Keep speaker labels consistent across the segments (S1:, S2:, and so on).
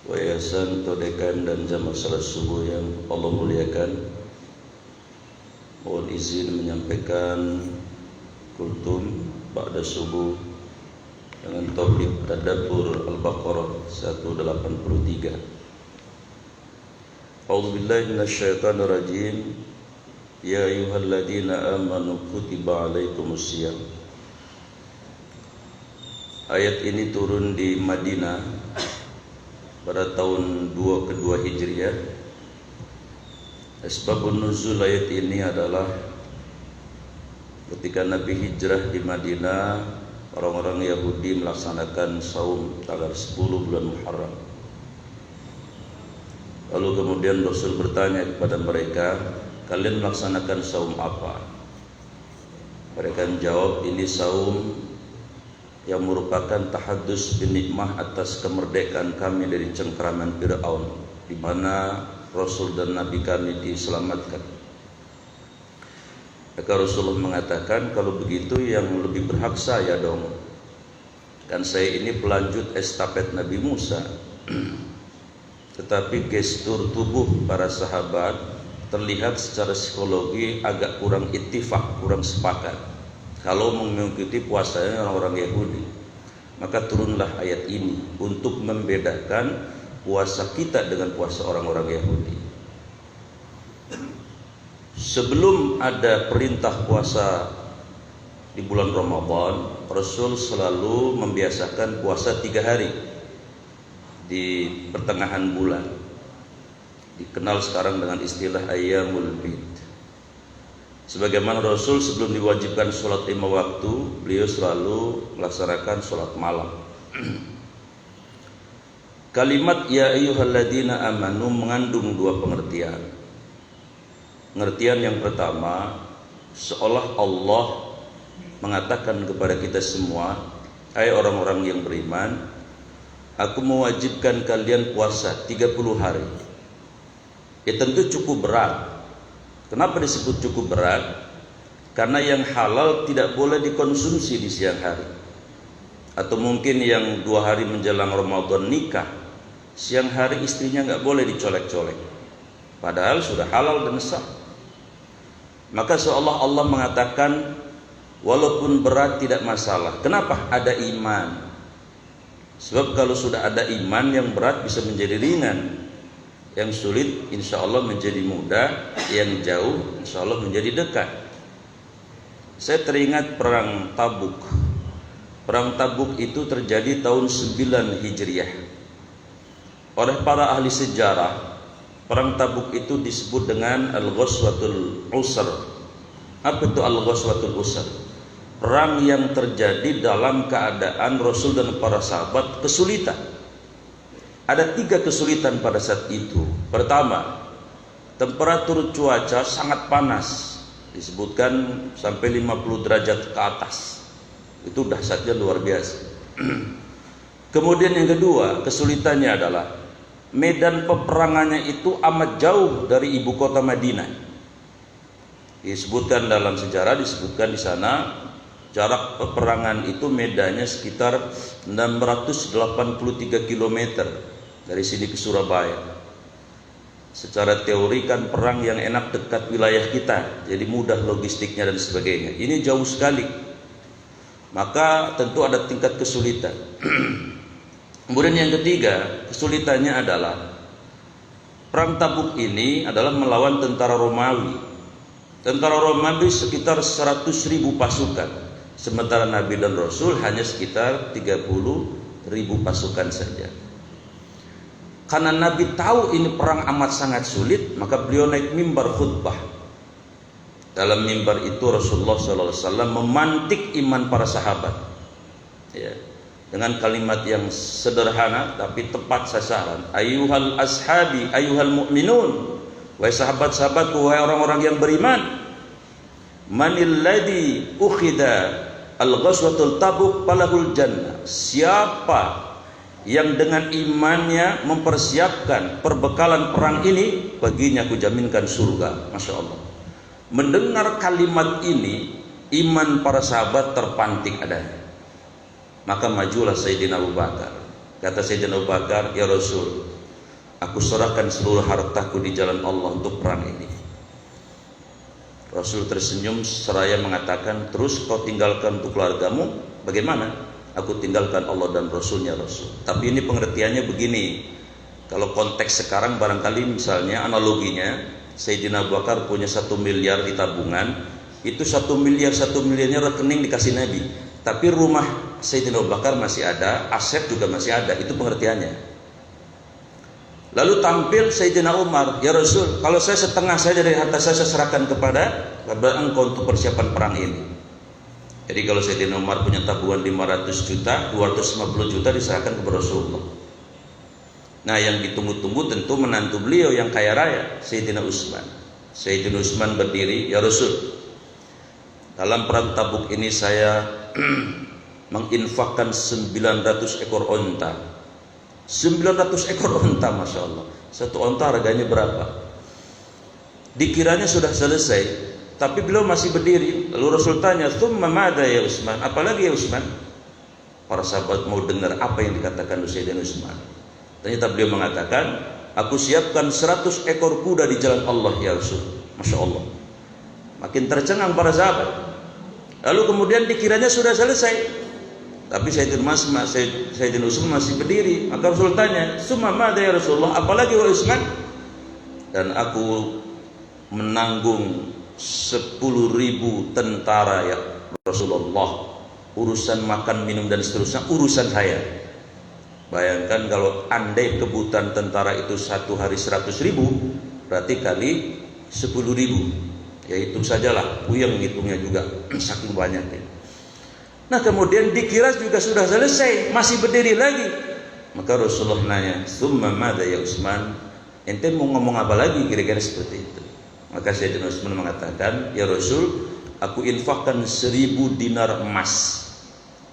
S1: Yayasan Todekan dan Jamaah Salat Subuh yang Allah muliakan, mohon izin menyampaikan kultum ba'da subuh dengan topik Tadabbur Al-Baqarah 183. A'udzubillahi minasyaitonir rajim. Ya ayyuhalladzina amanu kutiba alaikumusiyam. Ayat ini turun di Madinah pada tahun kedua Hijriah. Asbabun nuzul ayat ini adalah ketika Nabi hijrah di Madinah, orang-orang Yahudi melaksanakan saum tanggal 10 bulan Muharram. Lalu kemudian Rasul bertanya kepada mereka, kalian melaksanakan saum apa? Mereka menjawab, ini saum yang merupakan tahaddus binikmah atas kemerdekaan kami dari cengkraman Fir'aun, di mana Rasul dan Nabi kami diselamatkan. Maka Rasulullah mengatakan, kalau begitu yang lebih berhak saya dong, kan saya ini pelanjut estafet Nabi Musa. Tetapi gestur tubuh para sahabat terlihat secara psikologi agak kurang ittifaq, kurang sepakat kalau mengikuti puasanya orang-orang Yahudi. Maka turunlah ayat ini untuk membedakan puasa kita dengan puasa orang-orang Yahudi. Sebelum ada perintah puasa di bulan Ramadan, Rasul selalu membiasakan puasa 3 hari di pertengahan bulan, dikenal sekarang dengan istilah Ayyamul Bid. Sebagaimana Rasul sebelum diwajibkan sholat 5 waktu, beliau selalu melaksanakan sholat malam. Kalimat ya ayyuhalladzina amanu mengandung 2 pengertian. Pengertian yang pertama, seolah Allah mengatakan kepada kita semua, hai orang-orang yang beriman, aku mewajibkan kalian puasa 30 hari. Ya tentu cukup berat. Kenapa disebut cukup berat? Karena yang halal tidak boleh dikonsumsi di siang hari. Atau mungkin yang 2 hari menjelang Ramadan nikah, siang hari istrinya nggak boleh dicolek-colek, padahal sudah halal dan sah. Maka seolah Allah mengatakan, walaupun berat tidak masalah. Kenapa? Ada iman. Sebab kalau sudah ada iman, yang berat bisa menjadi ringan, yang sulit insya Allah menjadi mudah, yang jauh insya Allah menjadi dekat. Saya teringat perang Tabuk. Perang Tabuk itu terjadi tahun 9 Hijriah. Oleh para ahli sejarah, perang Tabuk itu disebut dengan Al-Ghazwatul Usr. Apa itu Al-Ghazwatul Usr? Perang yang terjadi dalam keadaan Rasul dan para sahabat kesulitan. Ada 3 kesulitan pada saat itu. Pertama, temperatur cuaca sangat panas, disebutkan sampai 50 derajat ke atas. Itu dahsyatnya luar biasa. Kemudian yang kedua, kesulitannya adalah medan peperangannya itu amat jauh dari ibu kota Madinah. Disebutkan dalam sejarah, disebutkan di sana jarak peperangan itu medannya sekitar 683 km dari sini ke Surabaya. Secara teori kan perang yang enak dekat wilayah kita, jadi mudah logistiknya dan sebagainya. Ini jauh sekali, maka tentu ada tingkat kesulitan. Kemudian yang ketiga, kesulitannya adalah perang Tabuk ini adalah melawan tentara Romawi. Tentara Romawi sekitar 100.000 pasukan, sementara Nabi dan Rasul hanya sekitar 30.000 pasukan saja. Karena Nabi tahu ini perang amat sangat sulit, maka beliau naik mimbar khutbah. Dalam mimbar itu Rasulullah SAW memantik iman para sahabat, ya, dengan kalimat yang sederhana tapi tepat sasaran. Ayyuhal ashabi, ayyuhal mu'minun, wahai sahabat-sahabatku, wahai orang-orang yang beriman. Manil ladzi ukhida al-ghazwatul Tabuk falahul jannah. Siapa yang dengan imannya mempersiapkan perbekalan perang ini, baginya aku jaminkan surga. Masya Allah. Mendengar kalimat ini, iman para sahabat terpantik adanya. Maka majulah Sayyidina Abu Bakar. Kata Sayyidina Abu Bakar, ya Rasul, aku serahkan seluruh hartaku di jalan Allah untuk perang ini. Rasul tersenyum seraya mengatakan, terus kau tinggalkan untuk keluargamu? Bagaimana? Aku tinggalkan Allah dan Rasulnya Rasul. Tapi ini pengertiannya begini, kalau konteks sekarang barangkali misalnya analoginya, Sayyidina Abu Bakar punya 1 miliar di tabungan, itu 1 miliarnya rekening dikasih Nabi, tapi rumah Sayyidina Abu Bakar masih ada, aset juga masih ada. Itu pengertiannya. Lalu tampil Sayyidina Umar, ya Rasul, kalau saya setengah saya dari harta saya serahkan kepada engkau untuk persiapan perang ini. Jadi kalau Sayyidina Umar punya tabungan 500 juta, 250 juta diserahkan kepada Rasulullah. Nah, yang ditunggu-tunggu tentu menantu beliau yang kaya raya, Sayyidina Utsman. Sayyidina Utsman berdiri, ya Rasul, dalam perang Tabuk ini saya menginfakkan 900 ekor onta. 900 ekor onta, Masya Allah. Satu onta harganya berapa? Dikiranya sudah selesai, tapi beliau masih berdiri. Lalu Rasul tanya, "Tsumma madza ya Utsman?" Apalagi ya Utsman? Para sahabat mau dengar apa yang dikatakan Sayyidina Utsman. Ternyata beliau mengatakan, aku siapkan 100 ekor kuda di jalan Allah ya Rasul. Masya Allah. Makin tercengang para sahabat. Lalu kemudian dikiranya sudah selesai, tapi Sayyidina Utsman masih berdiri. Maka Rasul tanya, "Tsumma madza ya Rasulullah?" Apalagi ya Utsman? Dan aku menanggung 10.000 tentara ya Rasulullah. Urusan makan, minum dan seterusnya urusan saya. Bayangkan kalau andai kebutuhan tentara itu satu hari 100.000, berarti kali 10.000. Ya hitung sajalah, puyeng hitungnya juga, saking banyaknya. Nah kemudian dikira juga sudah selesai, masih berdiri lagi. Maka Rasulullah nanya, "Tsumma madza ya Utsman?" Ente mau ngomong apa lagi? Kira-kira seperti itu. Maka Sayyidina Utsman mengatakan, "Ya Rasul, aku infakkan 1000 dinar emas."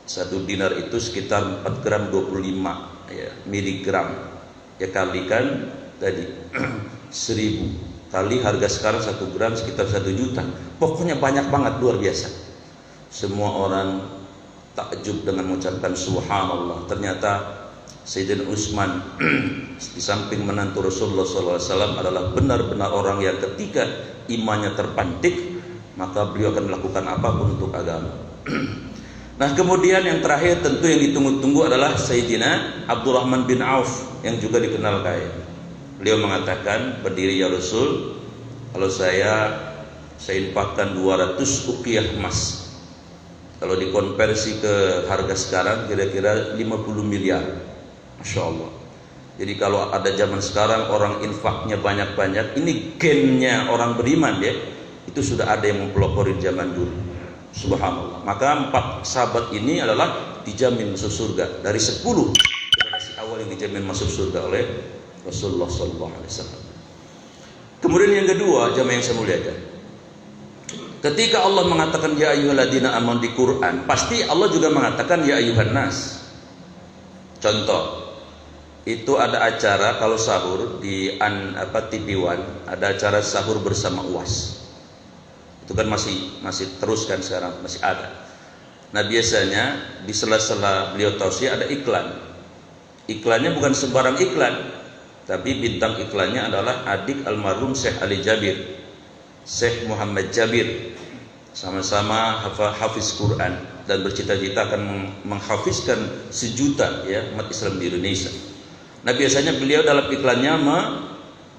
S1: 1 dinar itu sekitar 4 gram 25 ya, miligram. Ya kalikan tadi 1000 kali harga sekarang 1 gram sekitar 1 juta. Pokoknya banyak banget, luar biasa. Semua orang takjub dengan mengucapkan subhanallah. Ternyata Sayyidina Utsman di samping menantu Rasulullah SAW adalah benar-benar orang yang ketika imannya terpantik, maka beliau akan melakukan apapun untuk agama. Nah kemudian yang terakhir tentu yang ditunggu-tunggu adalah Sayyidina Abdurrahman bin Auf yang juga dikenal kaya. Beliau mengatakan, berdiri ya Rasul, kalau saya infakkan 200 uqiyah emas. Kalau dikonversi ke harga sekarang kira-kira 50 miliar. Masya Allah. Jadi kalau ada zaman sekarang orang infaknya banyak-banyak, ini gennya orang beriman ya, itu sudah ada yang mempelopori zaman dulu. Subhanallah. Maka 4 sahabat ini adalah dijamin masuk surga dari 10 generasi awal yang dijamin masuk surga oleh Rasulullah SAW. Kemudian yang kedua, jamaah yang saya muliakan, ketika Allah mengatakan ya ayyuhalladzina amanu di Quran, pasti Allah juga mengatakan ya ayyuhan nas. Contoh, itu ada acara kalau sahur di TV One, ada acara sahur bersama UAS. Itu kan masih terus kan sekarang, masih ada. Nah biasanya di sela-sela beliau tausiah ada iklan. Iklannya bukan sembarang iklan, tapi bintang iklannya adalah adik almarhum Syekh Ali Jabir, Syekh Muhammad Jabir, sama-sama hafiz Quran dan bercita-cita akan menghafizkan 1 juta ya umat Islam di Indonesia. Nah biasanya beliau dalam iklannya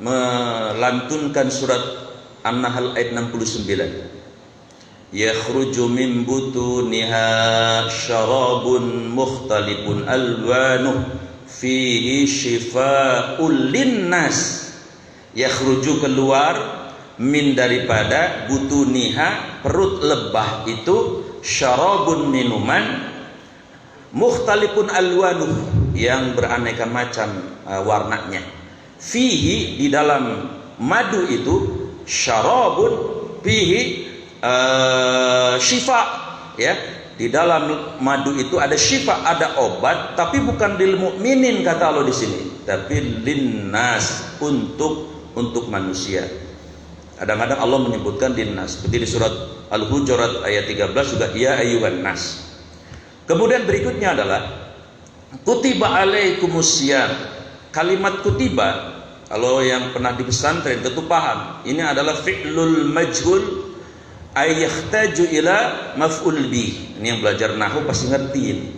S1: melantunkan surat An-Nahl ayat 69. Yakhruju min butuniha syarabun mukhtalifun alwanuh fihi shifaa'ul linnas. Yakhruju keluar min daripada butuniha perut lebah itu syarabun minuman mukhtalifun alwanuh yang beraneka macam warnanya. Fihi di dalam madu itu syarabun fihi syifa ya, di dalam madu itu ada syifa, ada obat, tapi bukan lil mukminin kata Allah di sini, tapi linnas, untuk manusia. Kadang-kadang Allah menyebutkan linnas, seperti di surat Al-Hujurat ayat 13 juga ya ayyuhan nas. Kemudian berikutnya adalah Kutiba alaikumusiyam. Kalimat kutiba, kalau yang pernah di pesantren tentu paham. Ini adalah fi'lul majhul ay yahtaju ila maf'ul bih. Ini yang belajar nahwu pasti ngerti ini.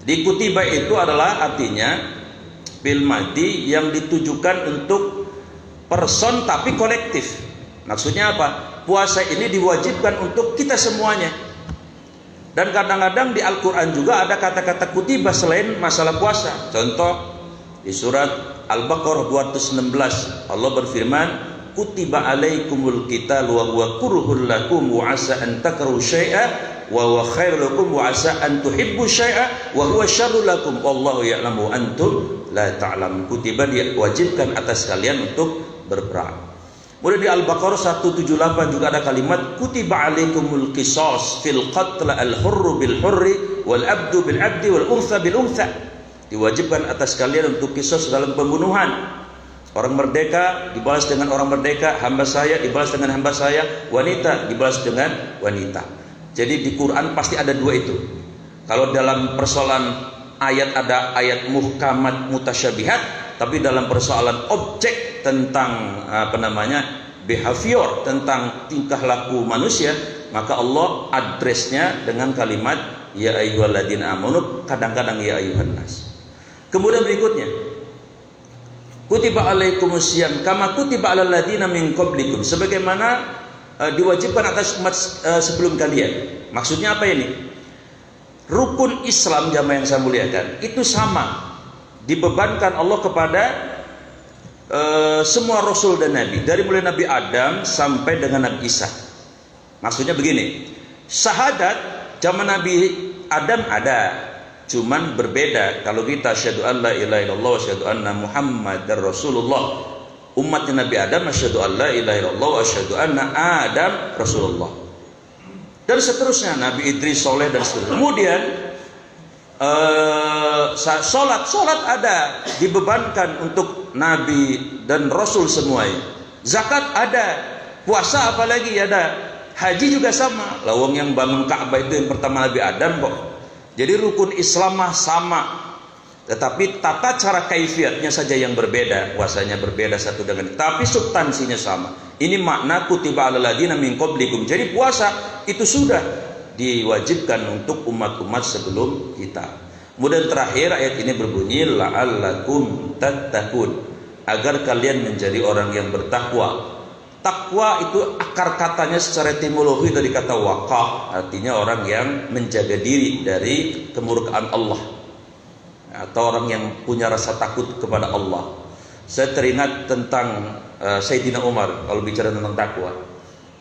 S1: Di kutiba itu adalah artinya bil madi yang ditujukan untuk person tapi kolektif. Maksudnya apa? Puasa ini diwajibkan untuk kita semuanya. Dan kadang-kadang di Al-Quran juga ada kata-kata kutiba selain masalah puasa. Contoh di surat Al-Baqarah 216 Allah berfirman, kutiba alaikumul qitalu wa huwa kurhul lakum wa asa an takrahu syai'a wa huwa khairul lakum wa asa an tuhibbu syai'a wa huwa syarrul lakum wallahu ya'lamu antum la ta'lamun. Kutiba diwajibkan atas kalian untuk berperang. Kemudian di Al-Baqarah 178 juga ada kalimat kutiba alaikumul qisas fil qatl al-hurru bil hurri wal abdu bil abdi wal untha bil untha. Diwajibkan atas kalian untuk qisas dalam pembunuhan. Orang merdeka dibalas dengan orang merdeka, hamba saya dibalas dengan hamba saya, wanita dibalas dengan wanita. Jadi di Quran pasti ada dua itu. Kalau dalam persoalan ayat ada ayat muhkamat mutasyabihat, tapi dalam persoalan objek tentang behavior, tentang tingkah laku manusia, maka Allah addressnya dengan kalimat ya ayyuhalladzina amanu, kadang-kadang ya ayyuhan nas. Kemudian berikutnya kutiba alaikumusiyam kama kutiba alal ladzina min qablikum, sebagaimana diwajibkan atas umat sebelum kalian. Maksudnya apa ini? Rukun Islam jamaah yang saya muliakan itu sama dibebankan Allah kepada semua rasul dan nabi, dari mulai Nabi Adam sampai dengan Nabi Isa. Maksudnya begini, syahadat zaman Nabi Adam ada, cuman berbeda. Kalau kita asyhadu an la ilaha illallah wa asyhadu anna muhammadar rasulullah, umatnya Nabi Adam asyhadu an la ilaha illallah wa asyhadu anna Adam rasulullah, dan seterusnya, Nabi Idris, Soleh, dan seterusnya. Kemudian sholat ada, dibebankan untuk Nabi dan Rasul semuanya. Zakat ada, puasa apalagi ada, haji juga sama. Lawang yang bangun Ka'bah itu yang pertama Nabi Adam kok. Jadi rukun Islam sama, tetapi tata cara kaifiatnya saja yang berbeda. Puasanya berbeda satu dengan, tapi substansinya sama. Ini makna kutiba alal ladzina min qablikum. Jadi puasa itu sudah diwajibkan untuk umat-umat sebelum kita. Kemudian terakhir ayat ini berbunyi la'allakum tattaqun, agar kalian menjadi orang yang bertakwa. Takwa itu akar katanya secara etimologi dari kata waqa, artinya orang yang menjaga diri dari kemurkaan Allah, atau orang yang punya rasa takut kepada Allah. Saya teringat tentang Sayyidina Umar kalau bicara tentang takwa.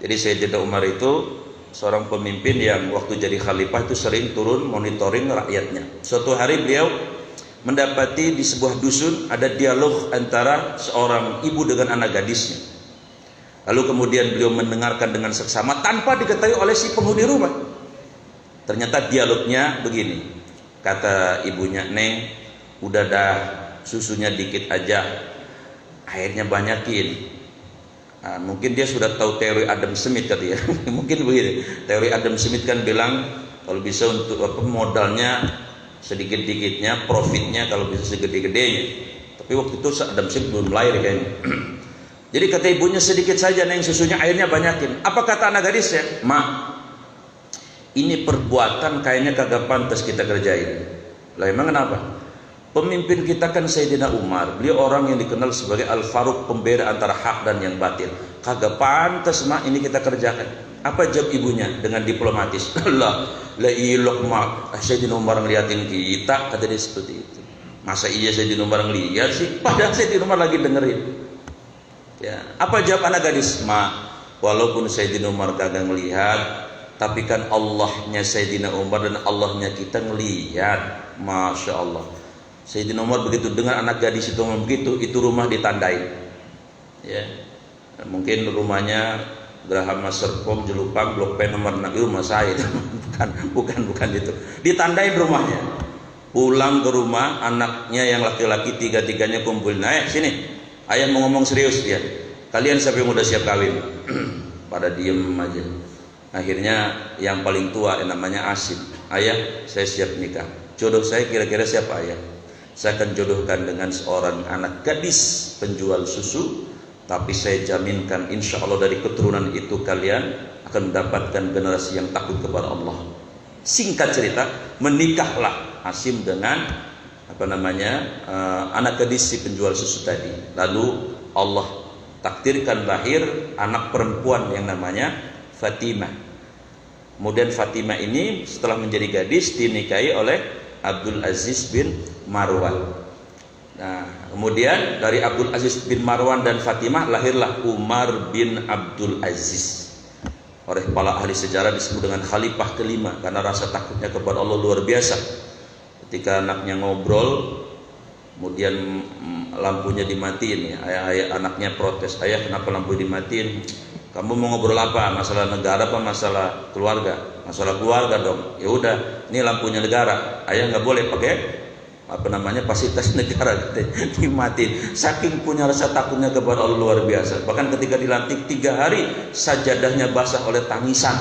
S1: Jadi Sayyidina Umar itu seorang pemimpin yang waktu jadi khalifah itu sering turun monitoring rakyatnya. Suatu hari beliau mendapati di sebuah dusun ada dialog antara seorang ibu dengan anak gadisnya. Lalu kemudian beliau mendengarkan dengan seksama tanpa diketahui oleh si penghuni rumah. Ternyata dialognya begini. Kata ibunya, "Neng, udah dah susunya dikit aja, airnya banyakin." Nah, mungkin dia sudah tahu teori Adam Smith tadi ya. Mungkin begini, teori Adam Smith kan bilang kalau bisa untuk modalnya sedikit-dikitnya, profitnya kalau bisa segede-gedenya. Tapi waktu itu Adam Smith belum lahir kayaknya. Jadi kata ibunya, sedikit saja Neng susunya, airnya banyakin. Apa kata anak gadisnya? "Ma, ini perbuatan kayaknya kagak pantas kita kerjain." Lah emang kenapa? Pemimpin kita kan Sayyidina Umar, beliau orang yang dikenal sebagai Al-Faruq, pembeda antara hak dan yang batil. Kagak pantas mak ini kita kerjakan. Apa jawab ibunya dengan diplomatis? La ilok mak, Sayyidina Umar ngeliatin kita, kata dia seperti itu. Masa iya Sayyidina Umar ngeliat sih? Padahal Sayyidina Umar lagi dengerin. Ya, apa jawab anak gadis? Ma, walaupun Sayyidina Umar kagak ngelihat, tapi kan Allahnya Sayyidina Umar dan Allahnya kita ngelihat. Masya Allah. Sayyidina Umar begitu dengar anak gadis itu ngomong begitu, itu rumah ditandain. Ya, mungkin rumahnya Graham Serpong, Jelupang, Blok P nomor 6, rumah saya itu. bukan itu. Ditandain rumahnya. Pulang ke rumah, anaknya yang laki-laki tiga-tiganya kumpulin. Ayo sini, ayah mau ngomong serius ya. Kalian siapa yang udah siap kawin? Pada diem aja. Akhirnya yang paling tua yang namanya Asim, ayah saya siap nikah. jodoh saya kira-kira siapa ayah? Saya akan jodohkan dengan seorang anak gadis penjual susu, tapi saya jaminkan insya Allah dari keturunan itu kalian akan mendapatkan generasi yang takut kepada Allah. Singkat cerita, menikahlah Hasim dengan anak gadis si penjual susu tadi. Lalu Allah takdirkan lahir anak perempuan yang namanya Fatimah. Kemudian Fatimah ini setelah menjadi gadis dinikahi oleh Abdul Aziz bin Marwan. Nah, kemudian dari Abdul Aziz bin Marwan dan Fatimah lahirlah Umar bin Abdul Aziz. Oleh para ahli sejarah disebut dengan khalifah kelima karena rasa takutnya kepada Allah luar biasa. Ketika anaknya ngobrol, kemudian lampunya dimatiin, anaknya protes, ayah kenapa lampu dimatiin? Kamu mau ngobrol apa? Masalah negara apa masalah keluarga? Masalah keluarga dong. Ya udah, ini lampunya negara. Ayah nggak boleh pakai fasilitas negara, dimatiin. Saking punya rasa takutnya kepada Allah luar biasa. Bahkan ketika dilantik 3 hari sajadahnya basah oleh tangisan,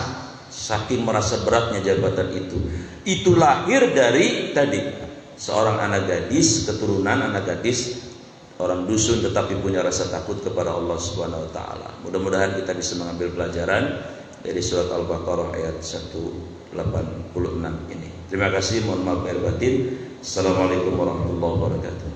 S1: saking merasa beratnya jabatan itu. Itu lahir dari tadi seorang anak gadis, keturunan anak gadis orang dusun tetapi punya rasa takut kepada Allah Subhanahu wa taala. Mudah-mudahan kita bisa mengambil pelajaran dari surat Al-Baqarah ayat 186 ini. Terima kasih, mohon maaf lahir batin. Assalamualaikum warahmatullahi wabarakatuh.